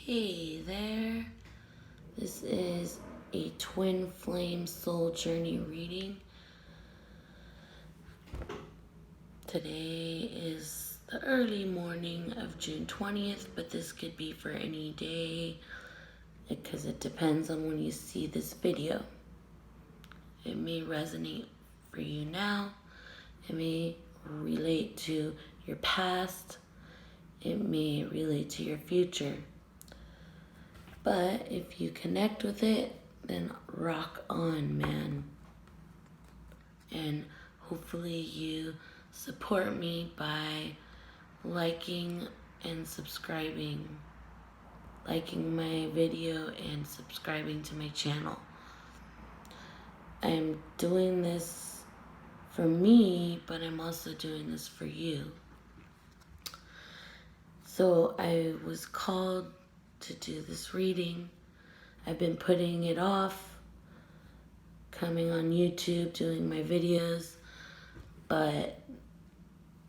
Hey there, this is a twin flame soul journey reading. Today is the early morning of June 20th, but this could be for any day because it depends on when you see this video. It may resonate for you now, it may relate to your past, it may relate to your future. But if you connect with it, then rock on, man. And hopefully you support me by liking and subscribing. Liking my video and subscribing to my channel. I'm doing this for me, but I'm also doing this for you. So I was called to do this reading. I've been putting it off, coming on YouTube, doing my videos, but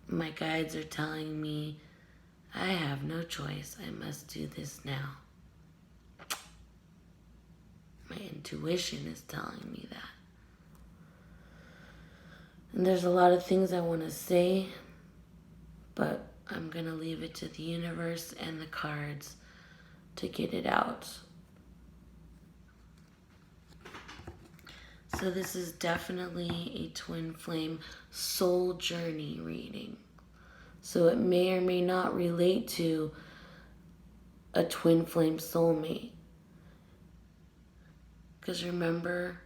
my guides are telling me I have no choice. I must do this now. My intuition is telling me that. And there's a lot of things I want to say, but I'm going to leave it to the universe and the cards to get it out. So this is definitely a twin flame soul journey reading. So it may or may not relate to a twin flame soulmate. Because remember,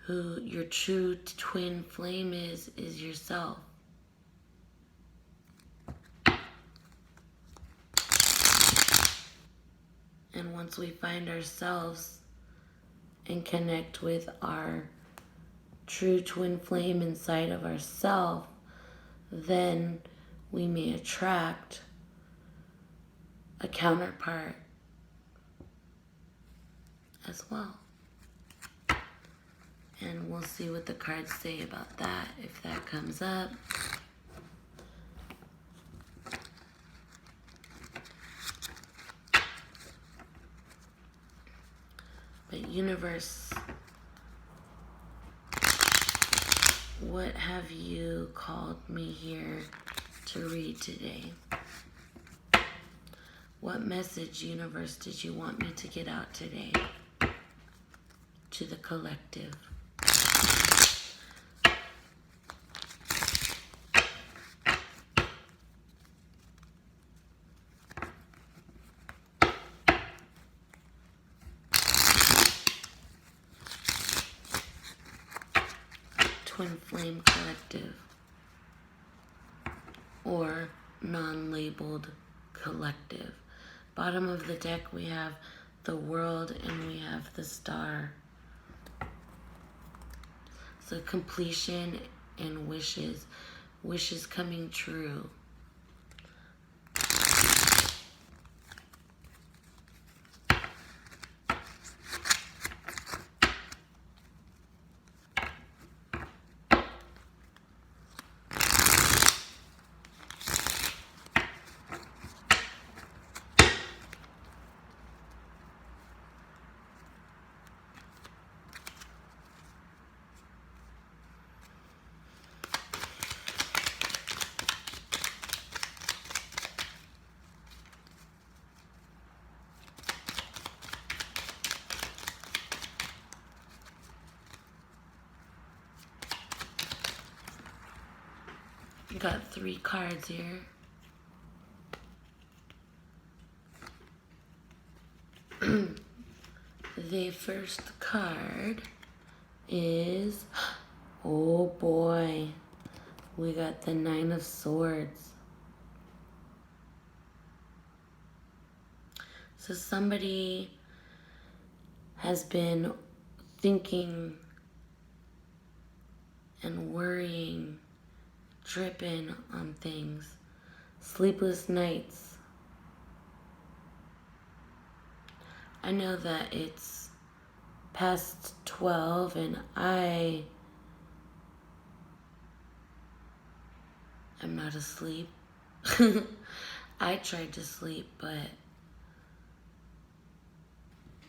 who your true twin flame is yourself. And once we find ourselves and connect with our true twin flame inside of ourselves, then we may attract a counterpart as well. And we'll see what the cards say about that, if that comes up. But universe, what have you called me here to read today? What message, universe, did you want me to get out today to the collective? Twin Flame Collective, or non-labeled collective. Bottom of the deck we have the World and we have the Star. So completion and wishes. Wishes coming true. You got 3 cards here. The first card is, oh boy, we got the 9 of Swords. So somebody has been thinking and worrying, tripping on things, sleepless nights. I know that it's past 12 and I am not asleep. I tried to sleep, but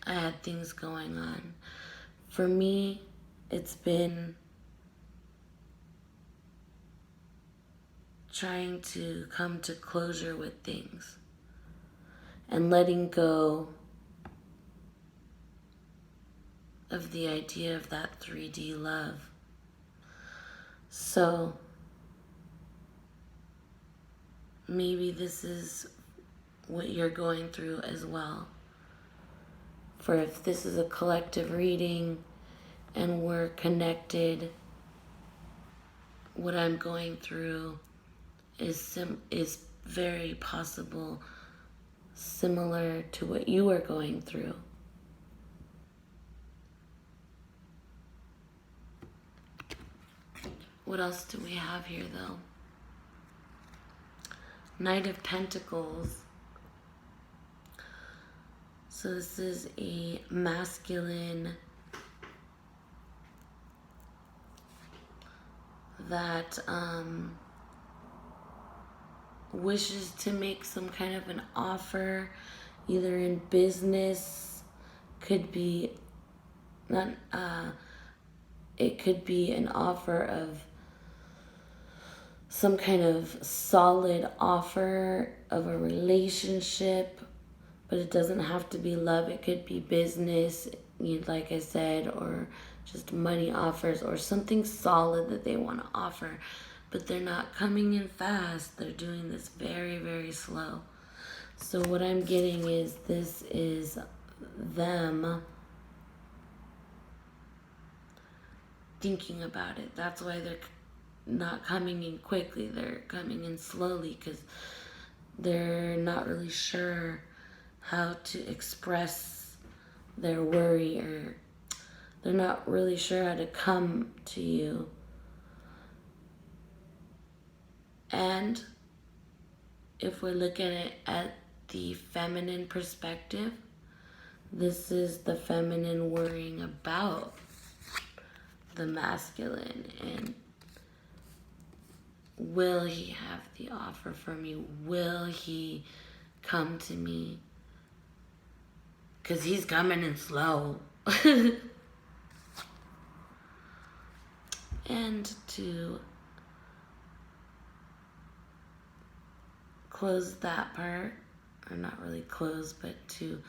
I had things going on. For me, it's been trying to come to closure with things and letting go of the idea of that 3D love. So maybe this is what you're going through as well. For if this is a collective reading and we're connected, what I'm going through is very possible similar to what you are going through. What else do we have here though? Knight of Pentacles. So this is a masculine that wishes to make some kind of an offer, either in business, could be not it could be an offer of some kind of solid offer of a relationship, but it doesn't have to be love. It could be business, like I said, or just money offers or something solid that they want to offer, but they're not coming in fast. They're doing this very, very slow. So what I'm getting is this is them thinking about it. That's why they're not coming in quickly. They're coming in slowly because they're not really sure how to express their worry, or they're not really sure how to come to you. And if we look at it at the feminine perspective, this is the feminine worrying about the masculine, and will he have the offer for me? Will he come to me? Because he's coming in slow. And to close that part, or not really close, but to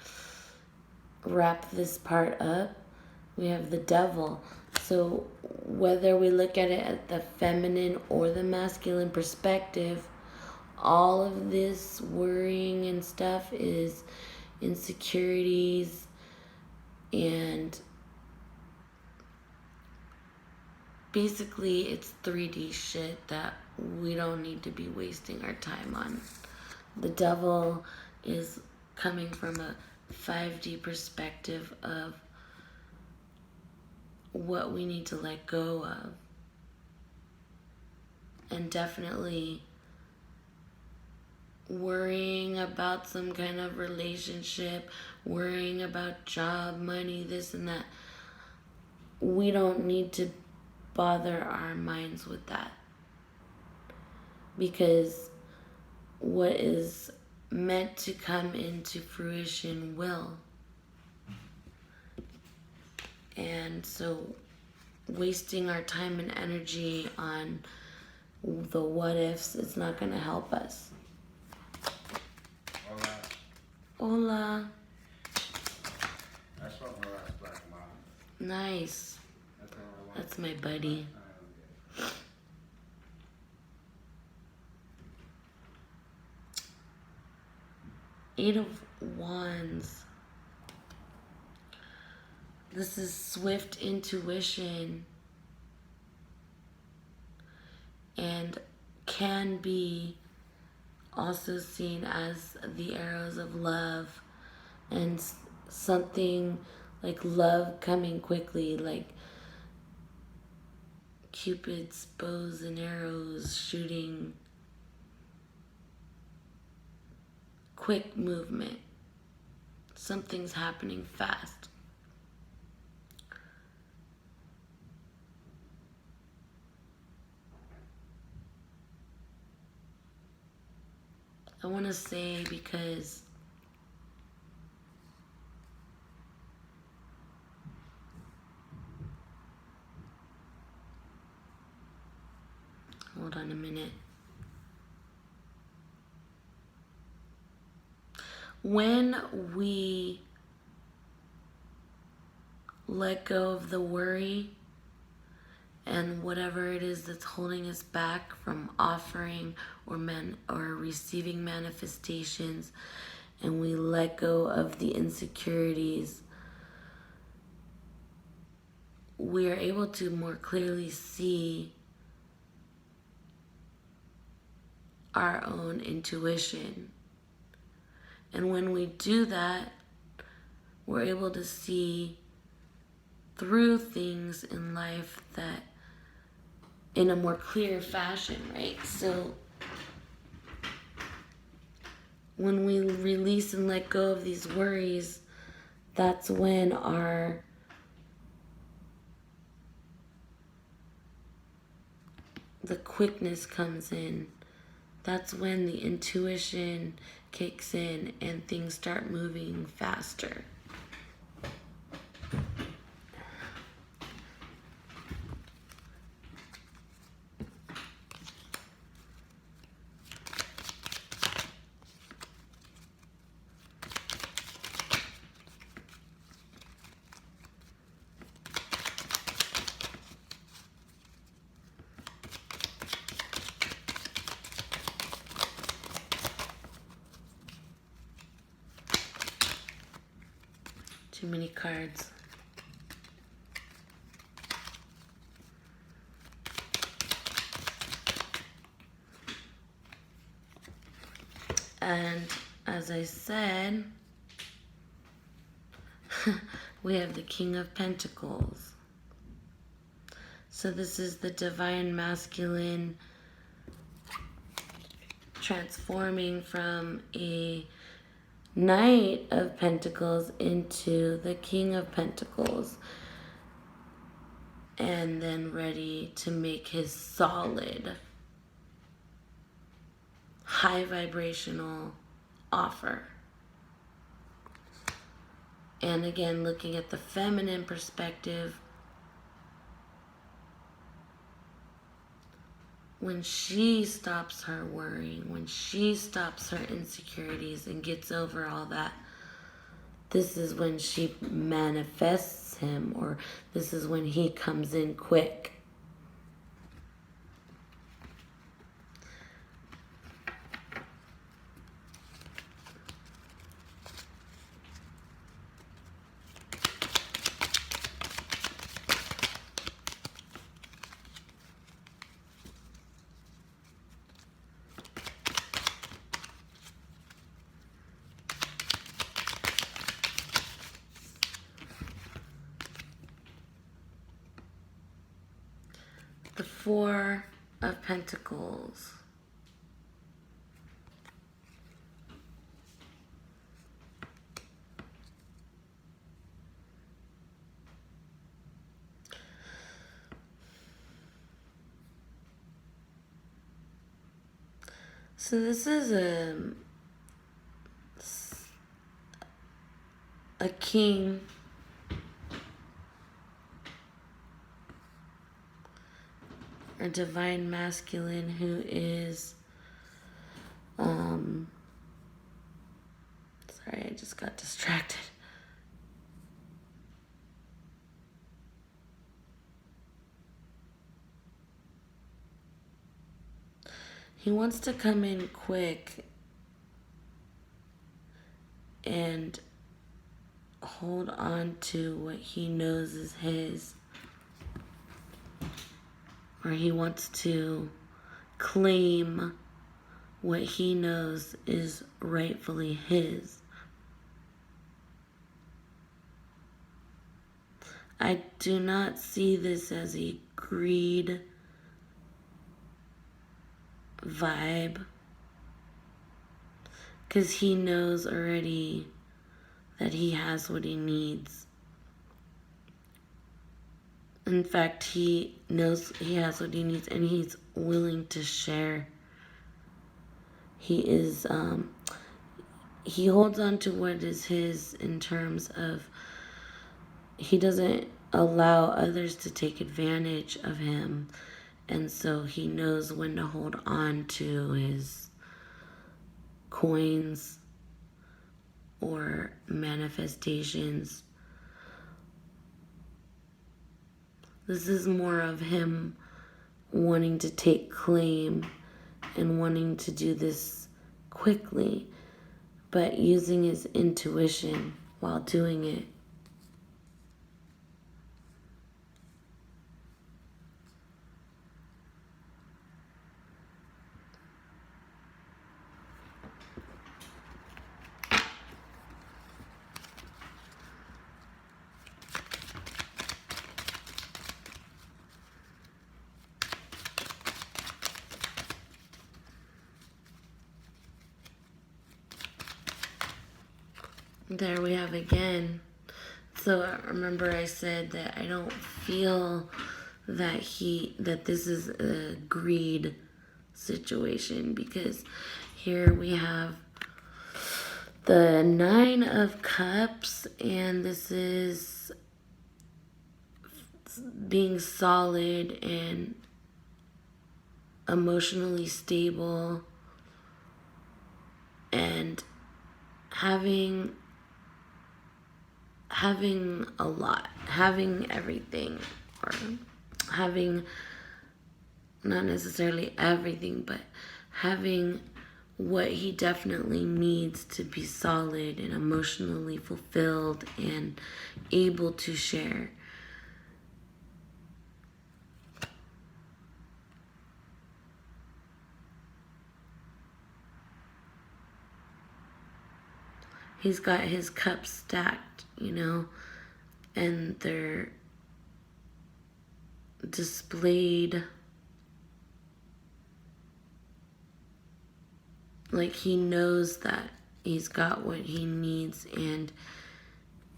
wrap this part up, we have the Devil. So whether we look at it at the feminine or the masculine perspective, all of this worrying and stuff is insecurities and basically it's 3D shit that we don't need to be wasting our time on. The Devil is coming from a 5D perspective of what we need to let go of. And definitely worrying about some kind of relationship, worrying about job, money, this and that. We don't need to bother our minds with that. Because what is meant to come into fruition will. And so wasting our time and energy on the what ifs, it's not going to help us. Hola. Hola. That's what my last black mom. Nice. That's all I want. That's my buddy. Eight of Wands. This is swift intuition and can be also seen as the arrows of love and something like love coming quickly, like Cupid's bows and arrows shooting, quick movement. Something's happening fast. I want to say because Hold on a minute. When we let go of the worry and whatever it is that's holding us back from offering or receiving manifestations, and we let go of the insecurities, we are able to more clearly see our own intuition. And when we do that, we're able to see through things in life that in a more clear fashion, right? So when we release and let go of these worries, that's when the quickness comes in. That's when the intuition kicks in and things start moving faster. Too many cards. And as I said, we have the King of Pentacles. So this is the divine masculine transforming from a Knight of Pentacles into the King of Pentacles, and then ready to make his solid, high vibrational offer. And again, looking at the feminine perspective, when she stops her worrying, when she stops her insecurities and gets over all that, this is when she manifests him, or this is when he comes in quick. The Four of Pentacles. So this is a king a divine masculine who is sorry, I just got distracted. He wants to come in quick and hold on to what he knows is his. Or he wants to claim what he knows is rightfully his. I do not see this as a greed vibe, because he knows already that he has what he needs. In fact, he knows he has what he needs, and he's willing to share. He is, he holds on to what is his in terms of he doesn't allow others to take advantage of him. And so he knows when to hold on to his coins or manifestations. This is more of him wanting to take claim and wanting to do this quickly, but using his intuition while doing it. There we have again. So remember I said that I don't feel that this is a greed situation, because here we have the 9 of Cups, and this is being solid and emotionally stable and having a lot, having everything, or having not necessarily everything, but having what he definitely needs to be solid and emotionally fulfilled and able to share. He's got his cups stacked, and they're displayed like he knows that he's got what he needs, and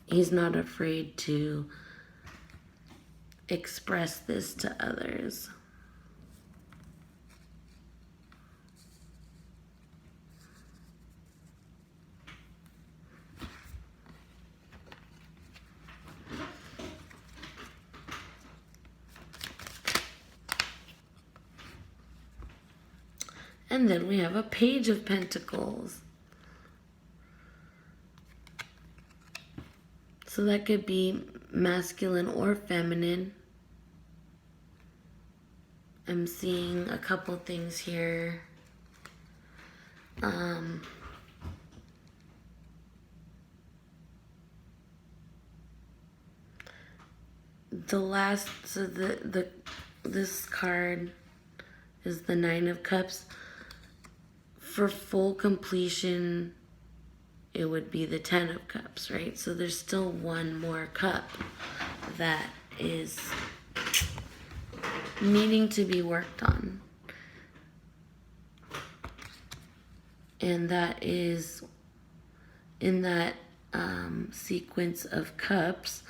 he's not afraid to express this to others. And then we have a Page of Pentacles. So that could be masculine or feminine. I'm seeing a couple things here. This card is the 9 of Cups. For full completion, it would be the 10 of Cups, right? So there's still one more cup that is needing to be worked on. And that is in that sequence of cups,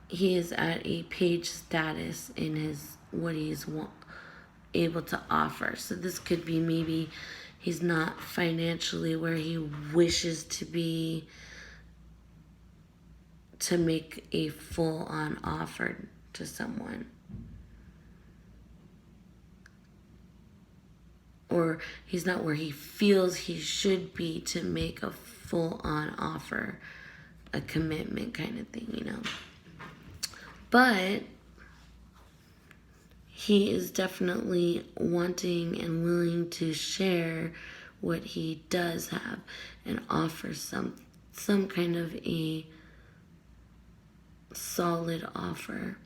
he is at a page status in his what he's able to offer. So this could be maybe he's not financially where he wishes to be to make a full-on offer to someone. Or he's not where he feels he should be to make a full-on offer, a commitment kind of thing, But he is definitely wanting and willing to share what he does have and offer some kind of a solid offer.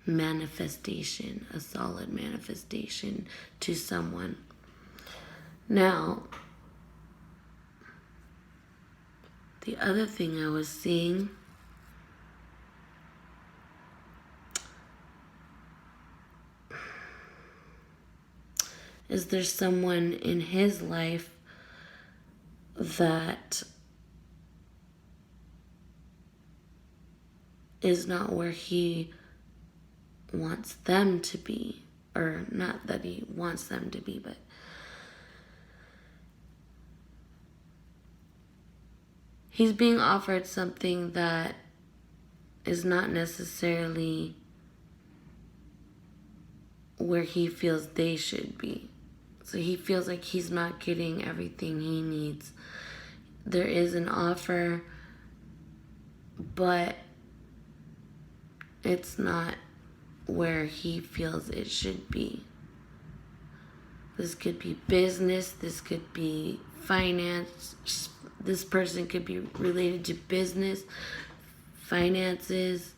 A solid manifestation to someone. Now, the other thing I was seeing is there's someone in his life that is not where he wants them to be, or not that he wants them to be, but he's being offered something that is not necessarily where he feels they should be. So he feels like he's not getting everything he needs. There is an offer, but it's not where he feels it should be. This could be business, this could be finance. This person could be related to business, finances,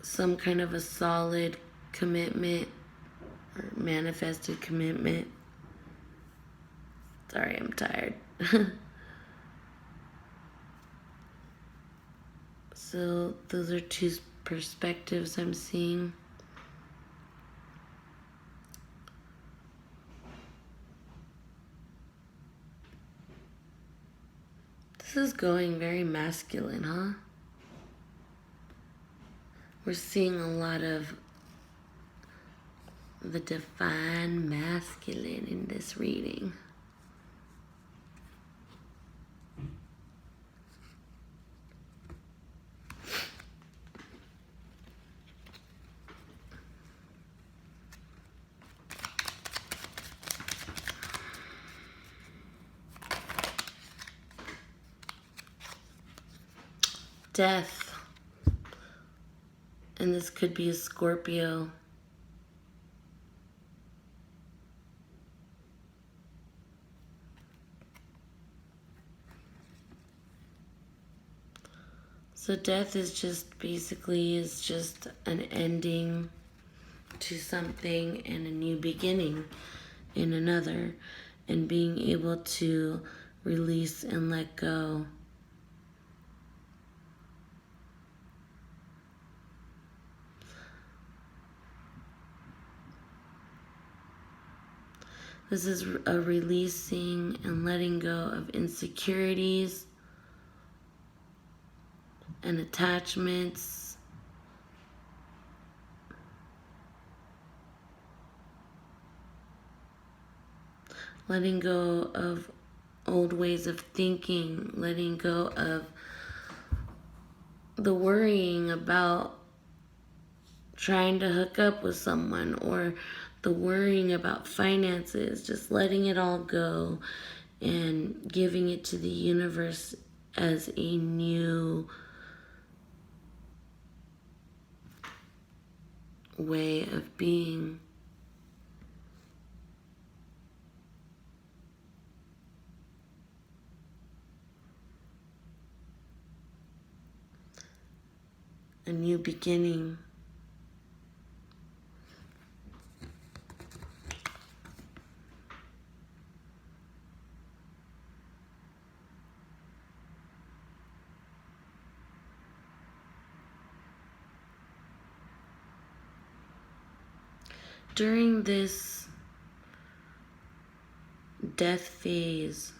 some kind of a solid commitment or manifested commitment. Sorry, I'm tired. So those are two perspectives I'm seeing. This is going very masculine, huh? We're seeing a lot of the divine masculine in this reading. Death. And this could be a Scorpio. So death is just an ending to something and a new beginning in another, and being able to release and let go. This is a releasing and letting go of insecurities and attachments. Letting go of old ways of thinking, letting go of the worrying about trying to hook up with someone, or the worrying about finances, just letting it all go and giving it to the universe as a new way of being. A new beginning. During this death phase,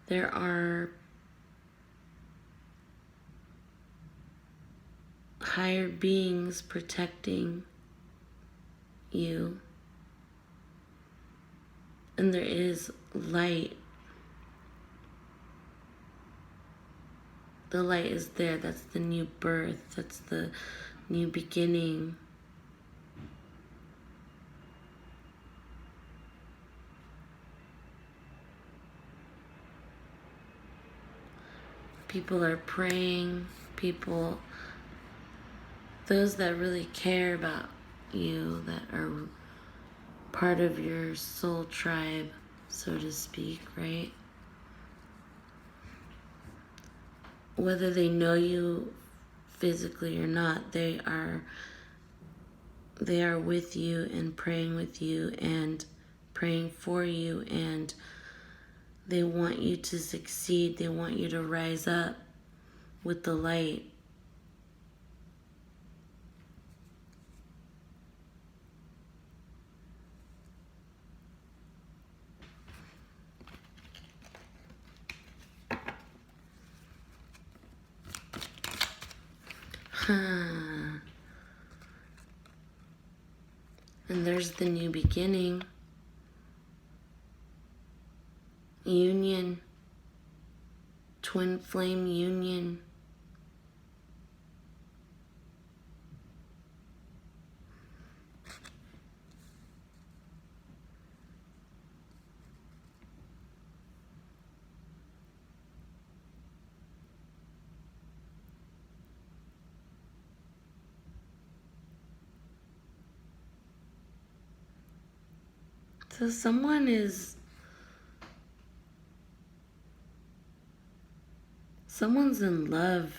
there are higher beings protecting you, and there is light. The light is there. That's the new birth. That's the new beginning. People are praying. Those that really care about you, that are part of your soul tribe, so to speak, right? Whether they know you physically or not, they are with you and praying with you and praying for you, and they want you to succeed. They want you to rise up with the light. And there's the new beginning. Union. Twin flame union. So someone's in love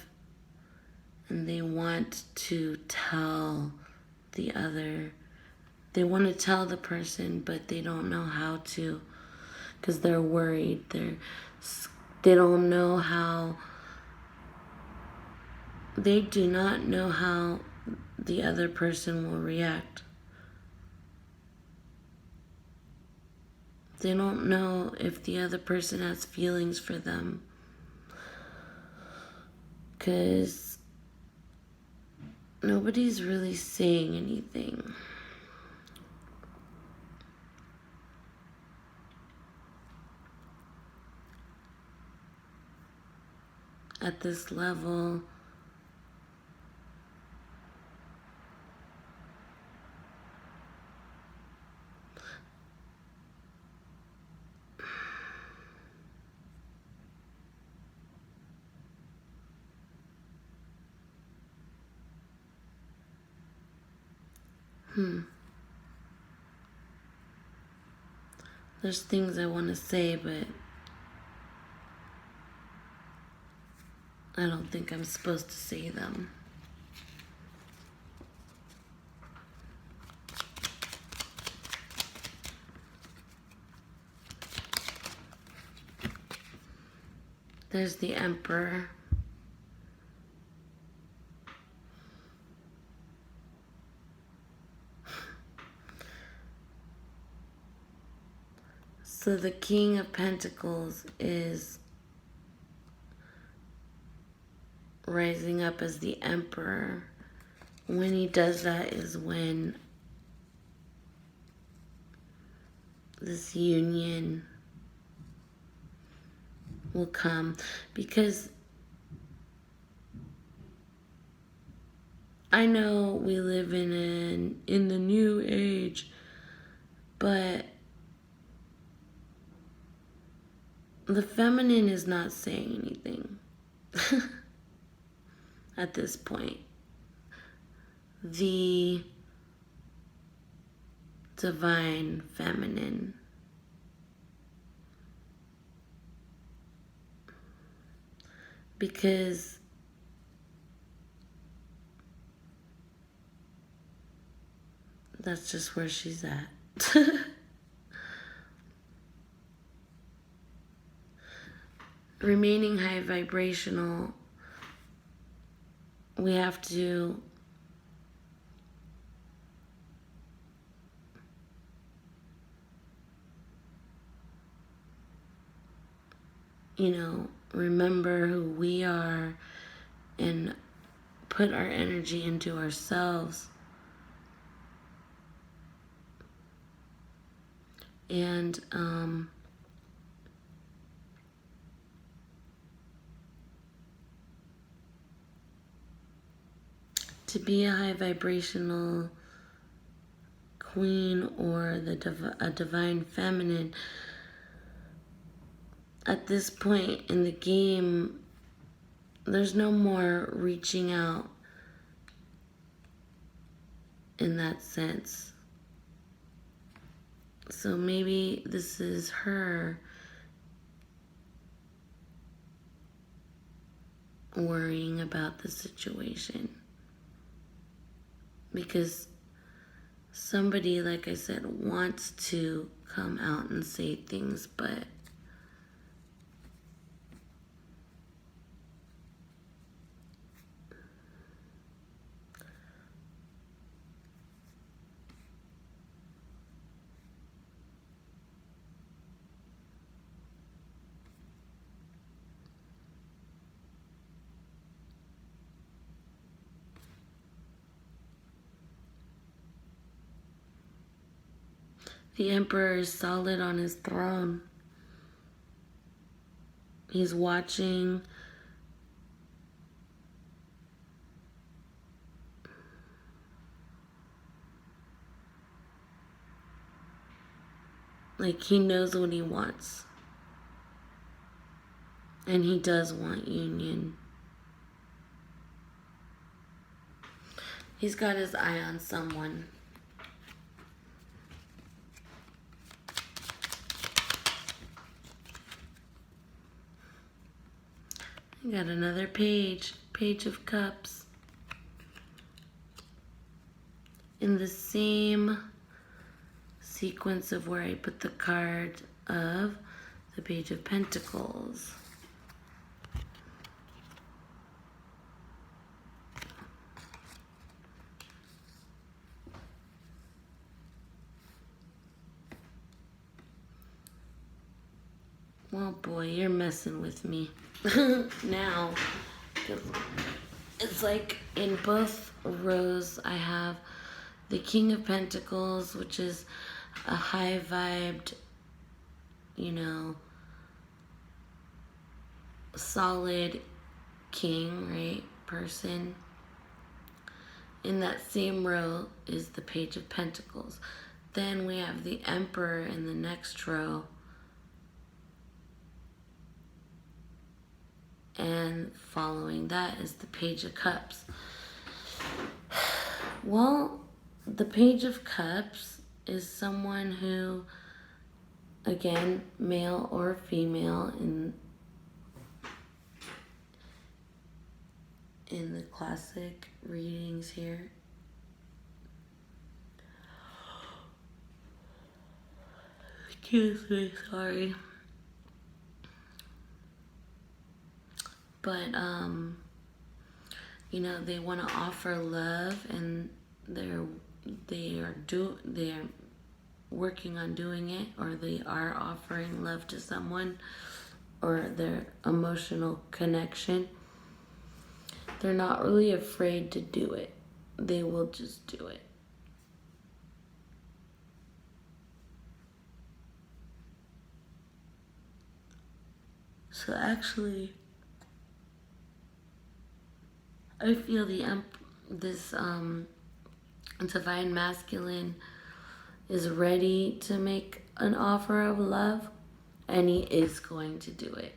and they want to tell they want to tell the person, but they don't know how to because they're worried. They don't know how, they do not know how the other person will react. They don't know if the other person has feelings for them. Because nobody's really saying anything. At this level, there's things I want to say, but I don't think I'm supposed to say them. There's the Emperor. So the King of Pentacles is rising up as the Emperor. When he does that is when this union will come, because I know we live in the new age, but the feminine is not saying anything at this point. The divine feminine. Because that's just where she's at. Remaining high vibrational, we have to remember who we are and put our energy into ourselves. And to be a high vibrational queen or a divine feminine, at this point in the game, there's no more reaching out in that sense. So maybe this is her worrying about the situation. Because somebody, like I said, wants to come out and say things, but the Emperor is solid on his throne. He's watching. Like, he knows what he wants. And he does want union. He's got his eye on someone. We got another page. Page of Cups. In the same sequence of where I put the card of the Page of Pentacles. Oh boy, you're messing with me. Now, it's like in both rows I have the King of Pentacles, which is a high vibed, you know, solid king, right? Person. In that same row is the Page of Pentacles. Then we have the Emperor in the next row. And following that is the Page of Cups. Well, the Page of Cups is someone who, again, male or female in the classic readings here. Excuse me, sorry. But you know, they want to offer love, and they are working on doing it, or they are offering love to someone, or their emotional connection. They're not really afraid to do it. They will just do it. So actually, I feel this divine masculine is ready to make an offer of love, and he is going to do it.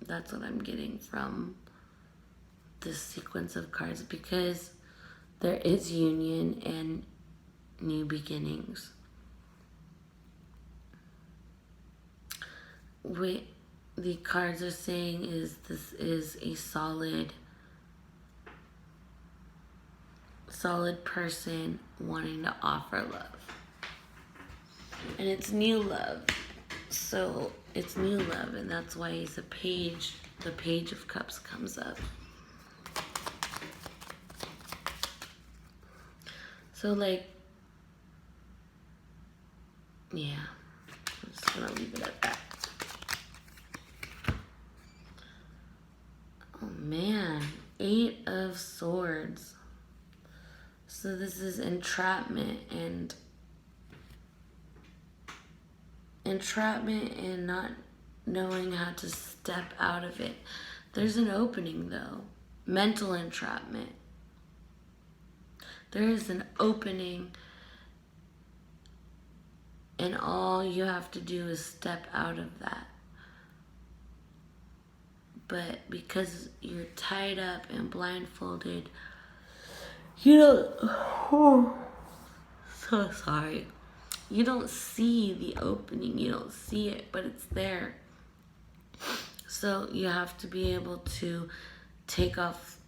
That's what I'm getting from this sequence of cards, because there is union and new beginnings. What the cards are saying is this is a solid person wanting to offer love. And it's new love. So it's new love, and that's why he's a page. The Page of Cups comes up. So like, yeah, I'm just gonna leave it at that. Oh man, 8 of Swords. So this is entrapment and not knowing how to step out of it. There's an opening though. Mental entrapment. There is an opening, and all you have to do is step out of that. But because you're tied up and blindfolded, you don't, oh, so sorry. You don't see the opening, you don't see it, but it's there. So you have to be able to take off,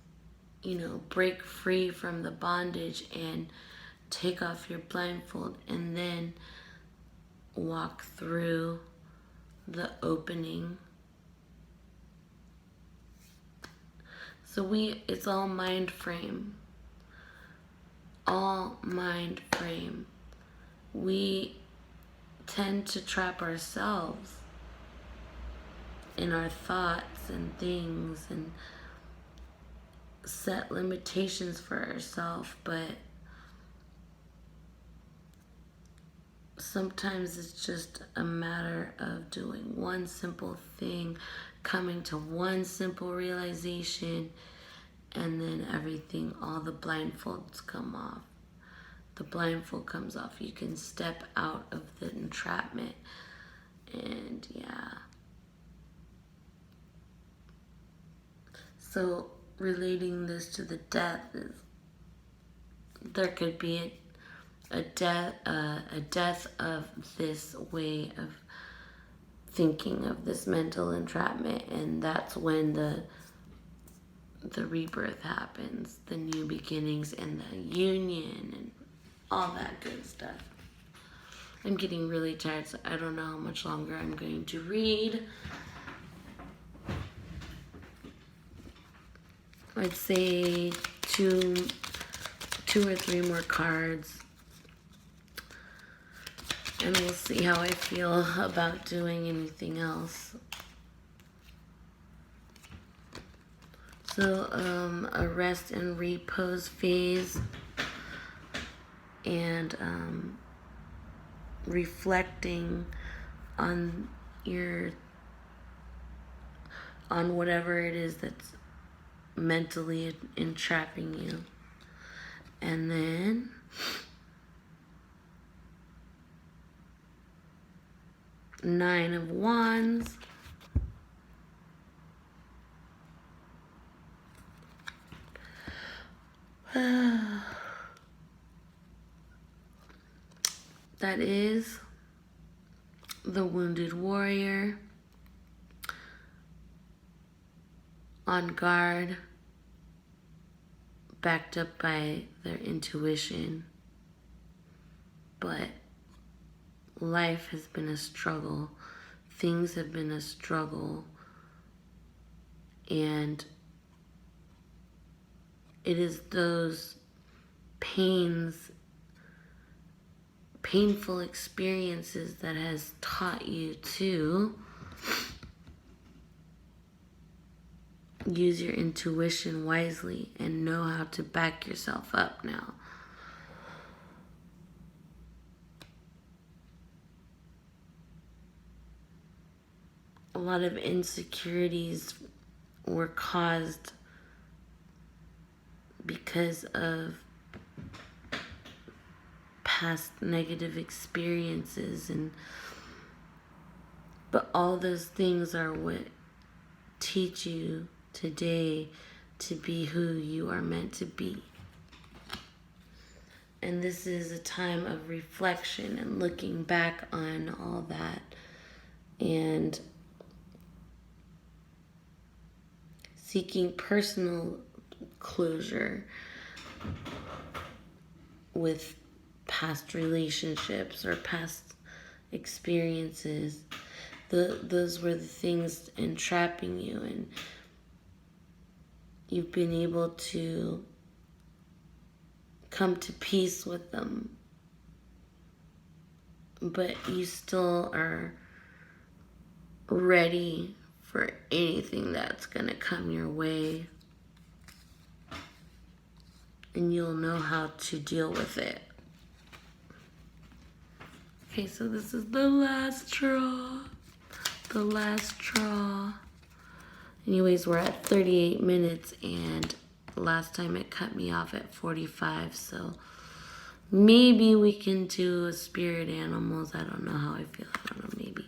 you know, break free from the bondage and take off your blindfold, and then walk through the opening. So it's all mind frame. All mind frame. We tend to trap ourselves in our thoughts and things and set limitations for ourselves, but sometimes it's just a matter of doing one simple thing, coming to one simple realization, and then everything, all the blindfolds come off. The blindfold comes off. You can step out of the entrapment. And yeah. So relating this to the death is, there could be a death of this way of thinking, of this mental entrapment, and that's when the the rebirth happens, the new beginnings and the union and all that good stuff. I'm getting really tired, so I don't know how much longer I'm going to read. I'd say two or three more cards, and we'll see how I feel about doing anything else. So, a rest and repose phase, and reflecting on whatever it is that's mentally entrapping you. And then Nine of Wands. That is the wounded warrior, on guard, backed up by their intuition. But life has been a struggle. Things have been a struggle. And it is those painful experiences that has taught you to use your intuition wisely and know how to back yourself up now. A lot of insecurities were caused because of past negative experiences, but all those things are what teach you today to be who you are meant to be. And this is a time of reflection and looking back on all that and seeking personal closure with past relationships or past experiences. Those were the things entrapping you, and you've been able to come to peace with them, but you still are ready for anything that's gonna come your way, and you'll know how to deal with it. Okay, so this is the last straw. The last straw. Anyways, we're at 38 minutes, and last time it cut me off at 45, so maybe we can do a spirit animals. I don't know how I feel. I don't know, maybe.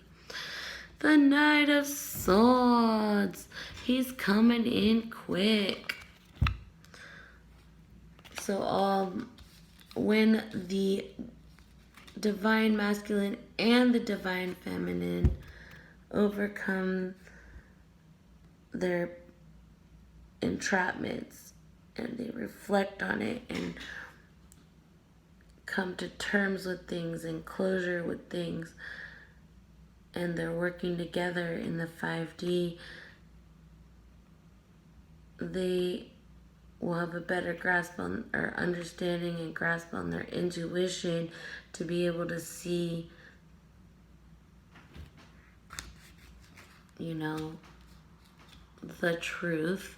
The Knight of Swords. He's coming in quick. So when the divine masculine and the divine feminine overcome their entrapments and they reflect on it and come to terms with things and closure with things, and they're working together in the 5D, they will have a better grasp on, or understanding and grasp on their intuition to be able to see, the truth.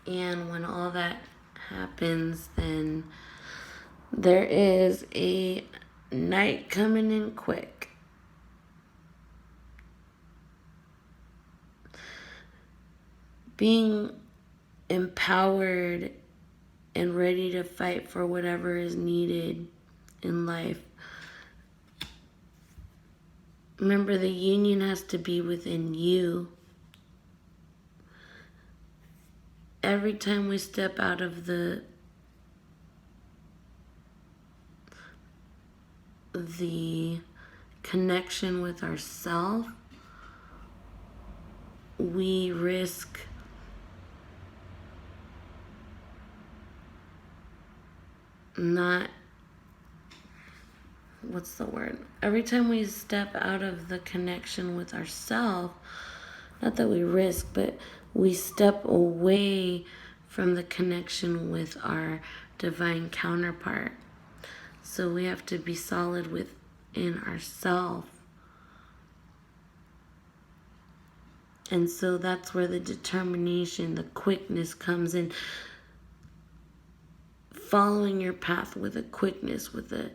And when all that happens, then there is a knight coming in quick. Being empowered and ready to fight for whatever is needed in life. Remember, the union has to be within you. Every time we step out of the connection with ourselves, we risk not, what's the word? Every time we step out of the connection with ourselves, not that we risk, but we step away from the connection with our divine counterpart. So we have to be solid within ourselves. And so that's where the determination, the quickness comes in. Following your path with a quickness, with a,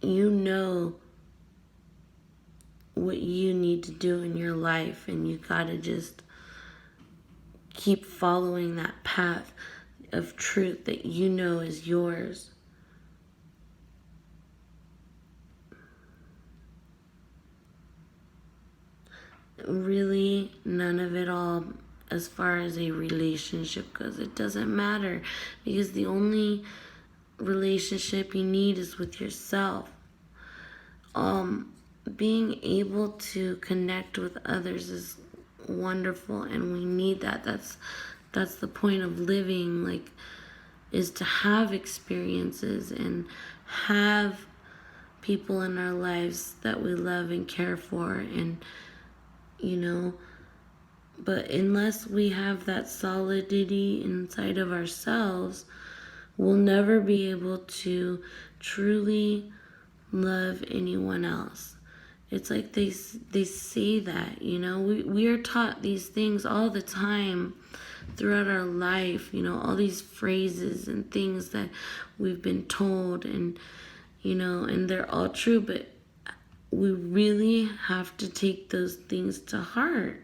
you know what you need to do in your life, and you gotta just keep following that path of truth that you know is yours. Really, none of it all as far as a relationship goes. It doesn't matter, because the only relationship you need is with yourself. Being able to connect with others is wonderful, and we need that. That's the point of living, like, is to have experiences and have people in our lives that we love and care for, and but unless we have that solidity inside of ourselves, we'll never be able to truly love anyone else. It's like they say that, we are taught these things all the time throughout our life, all these phrases and things that we've been told, and and they're all true, but we really have to take those things to heart,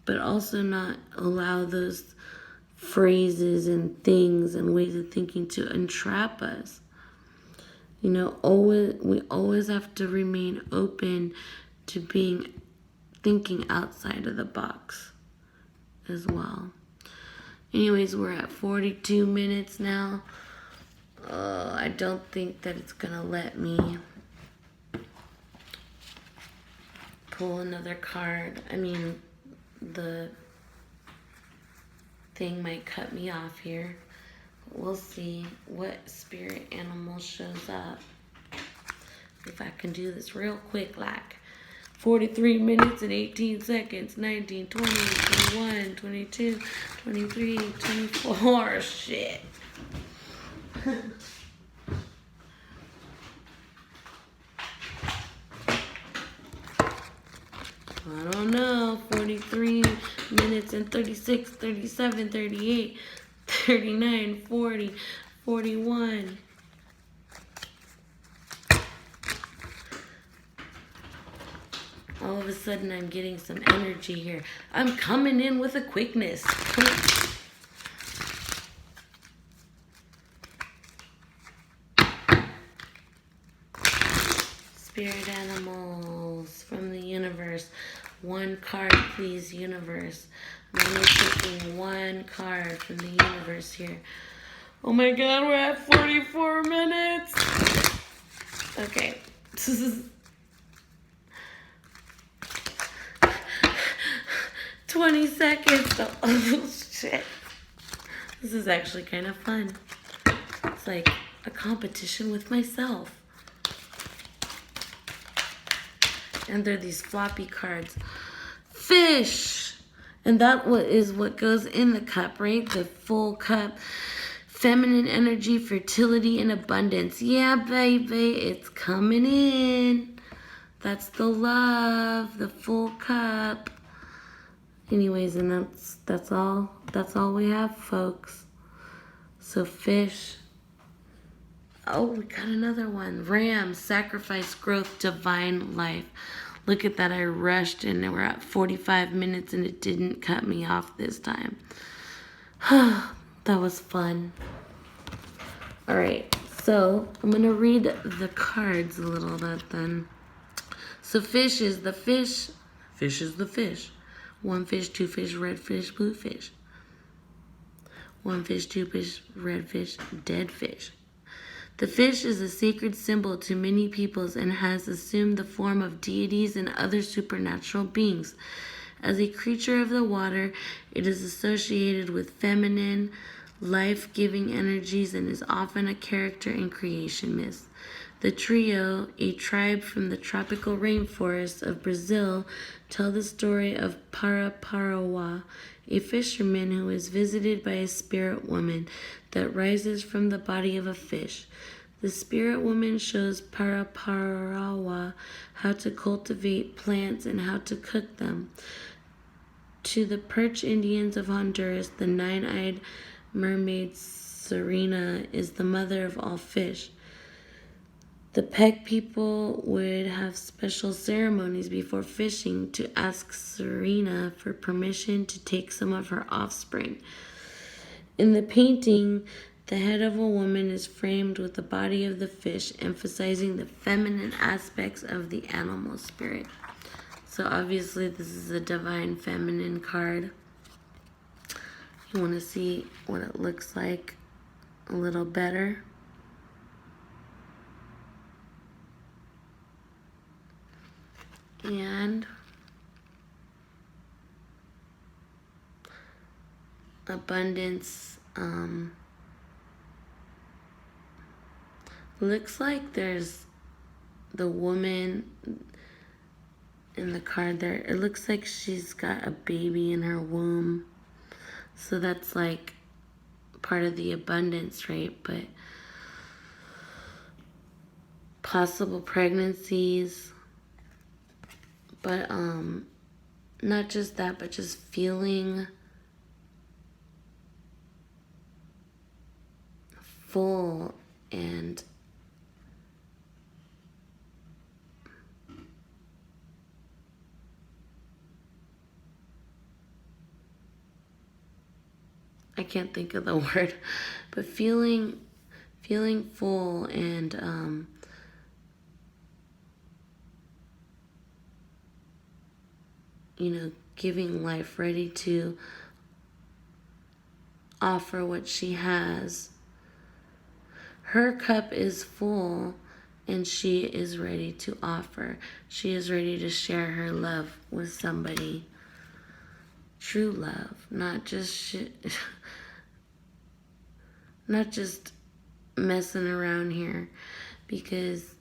but also not allow those phrases and things and ways of thinking to entrap us. We always have to remain open to thinking outside of the box as well. Anyways, we're at 42 minutes now. I don't think that it's gonna let me pull another card. I mean, the thing might cut me off here. We'll see what spirit animal shows up. If I can do this real quick, like 43 minutes and 18 seconds, 19, 20, 21, 22, 23, 24, shit. I don't know, 43 minutes and 36, 37, 38, 39, 40, 41. All of a sudden, I'm getting some energy here. I'm coming in with a quickness. Spirit animals from the universe. One card, please, universe. I'm only taking one card from the universe here. Oh my god, we're at 44 minutes. Okay. 20 seconds. Oh, shit. This is actually kind of fun. It's like a competition with myself. And they're these floppy cards. Fish! And that is what goes in the cup, right? The full cup. Feminine energy, fertility, and abundance. Yeah, baby, it's coming in. That's the love, the full cup. Anyways, and that's all we have, folks. So fish. Oh, we got another one. Ram, sacrifice, growth, divine life. Look at that. I rushed and we're at 45 minutes and it didn't cut me off this time. That was fun. All right. So I'm going to read the cards a little bit then. So fish is the fish. Fish is the fish. One fish, two fish, red fish, blue fish. One fish, two fish, red fish, dead fish. The fish is a sacred symbol to many peoples and has assumed the form of deities and other supernatural beings. As a creature of the water, it is associated with feminine, life-giving energies and is often a character in creation myths. The trio, a tribe from the tropical rainforests of Brazil, tell the story of Paraparawa, a fisherman who is visited by a spirit woman that rises from the body of a fish. The spirit woman shows Paraparawa how to cultivate plants and how to cook them. To the Perch Indians of Honduras, the nine-eyed mermaid Serena is the mother of all fish. The Peck people would have special ceremonies before fishing to ask Serena for permission to take some of her offspring. In the painting, the head of a woman is framed with the body of the fish, emphasizing the feminine aspects of the animal spirit. So obviously this is a divine feminine card. You want to see what it looks like a little better. And abundance. Looks like there's the woman in the card there. It looks like she's got a baby in her womb. So that's like part of the abundance, right? But possible pregnancies. But not just that, but just feeling full and I can't think of the word, but feeling full and giving life, ready to offer what she has. Her cup is full and she is ready to offer. She is ready to share her love with somebody. True love, not just not just messing around here, because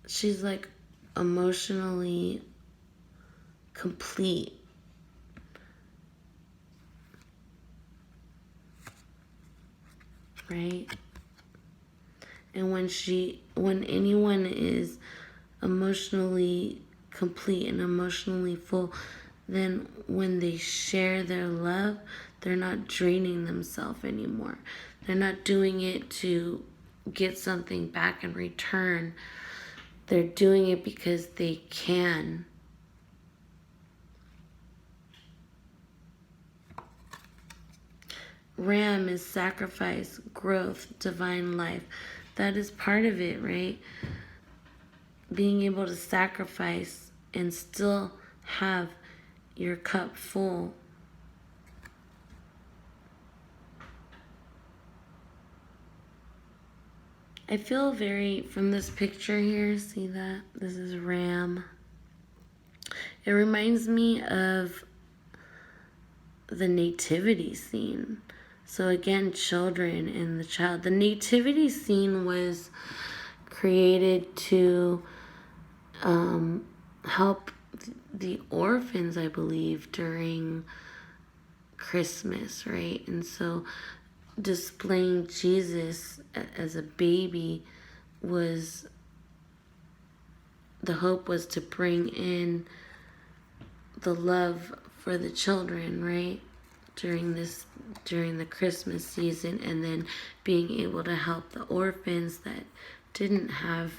she's like emotionally complete. Right? And when anyone is emotionally complete and emotionally full, then when they share their love, they're not draining themselves anymore. They're not doing it to get something back in return. They're doing it because they can. Ram is sacrifice, growth, divine life. That is part of it, right? Being able to sacrifice and still have your cup full. I feel from this picture here, see that? This is Ram. It reminds me of the nativity scene. So again, children and the child. The nativity scene was created to help the orphans, I believe, during Christmas, right? And so displaying Jesus as a baby the hope was to bring in the love for the children, right? During the Christmas season, and then being able to help the orphans that didn't have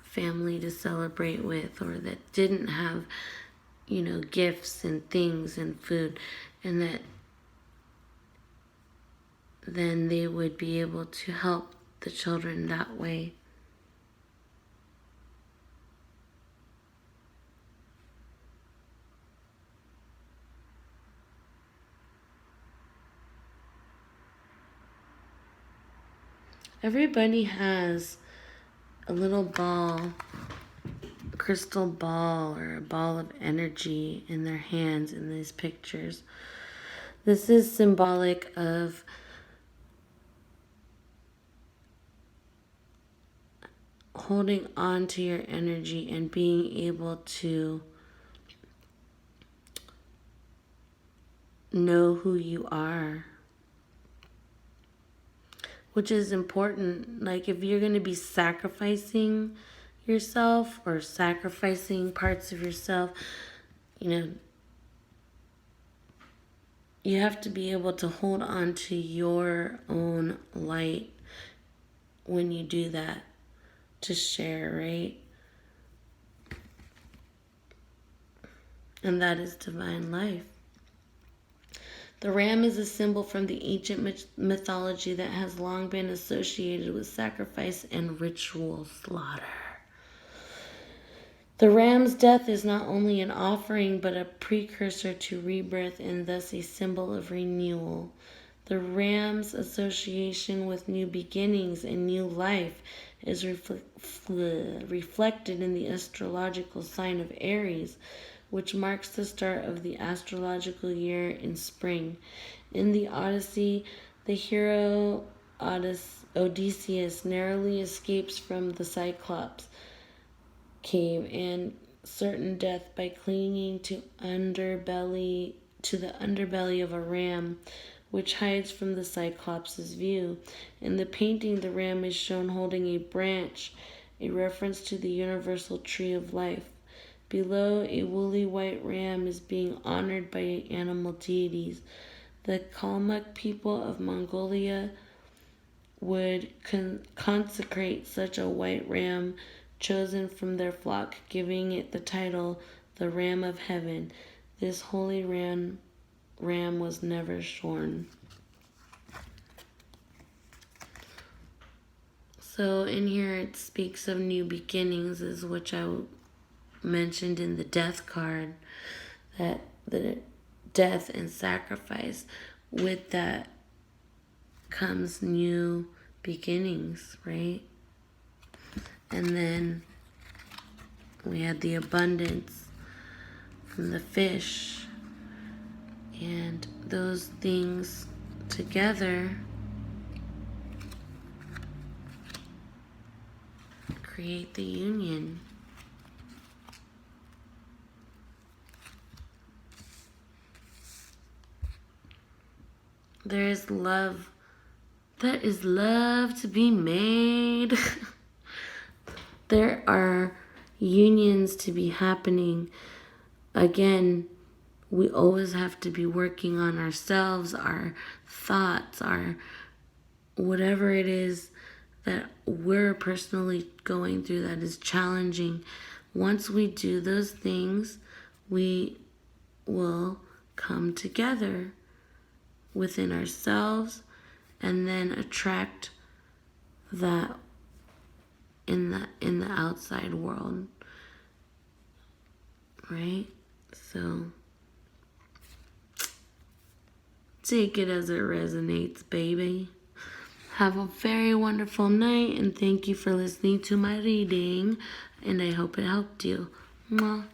family to celebrate with, or that didn't have, gifts and things and food, and that then they would be able to help the children that way. Everybody has a little ball crystal ball or a ball of energy in their hands in these pictures. This is symbolic of holding on to your energy and being able to know who you are, which is important. Like if you're going to be sacrificing yourself or sacrificing parts of yourself, you know, you have to be able to hold on to your own light when you do that, to share, right? And that is divine life. The ram is a symbol from the ancient mythology that has long been associated with sacrifice and ritual slaughter. The ram's death is not only an offering, but a precursor to rebirth and thus a symbol of renewal. The ram's association with new beginnings and new life is reflected in the astrological sign of Aries, which marks the start of the astrological year in spring. In the Odyssey, the hero Odysseus narrowly escapes from the Cyclops cave and certain death by clinging to the underbelly of a ram, which hides from the Cyclops' view. In the painting, the ram is shown holding a branch, a reference to the universal tree of life. Below, a woolly white ram is being honored by animal deities. The Kalmuk people of Mongolia would consecrate such a white ram chosen from their flock, giving it the title, the Ram of Heaven. This holy ram was never shorn. So in here it speaks of new beginnings, is which I mentioned in the death card, that the death and sacrifice, with that comes new beginnings, right? And then we had the abundance from the fish, and those things together create the union. There is love. There is love to be made. There are unions to be happening. Again, we always have to be working on ourselves, our thoughts, our whatever it is that we're personally going through that is challenging. Once we do those things, we will come together within ourselves and then attract that in the outside world, right? So take it as it resonates, baby. Have a very wonderful night, and thank you for listening to my reading, and I hope it helped you. Mwah.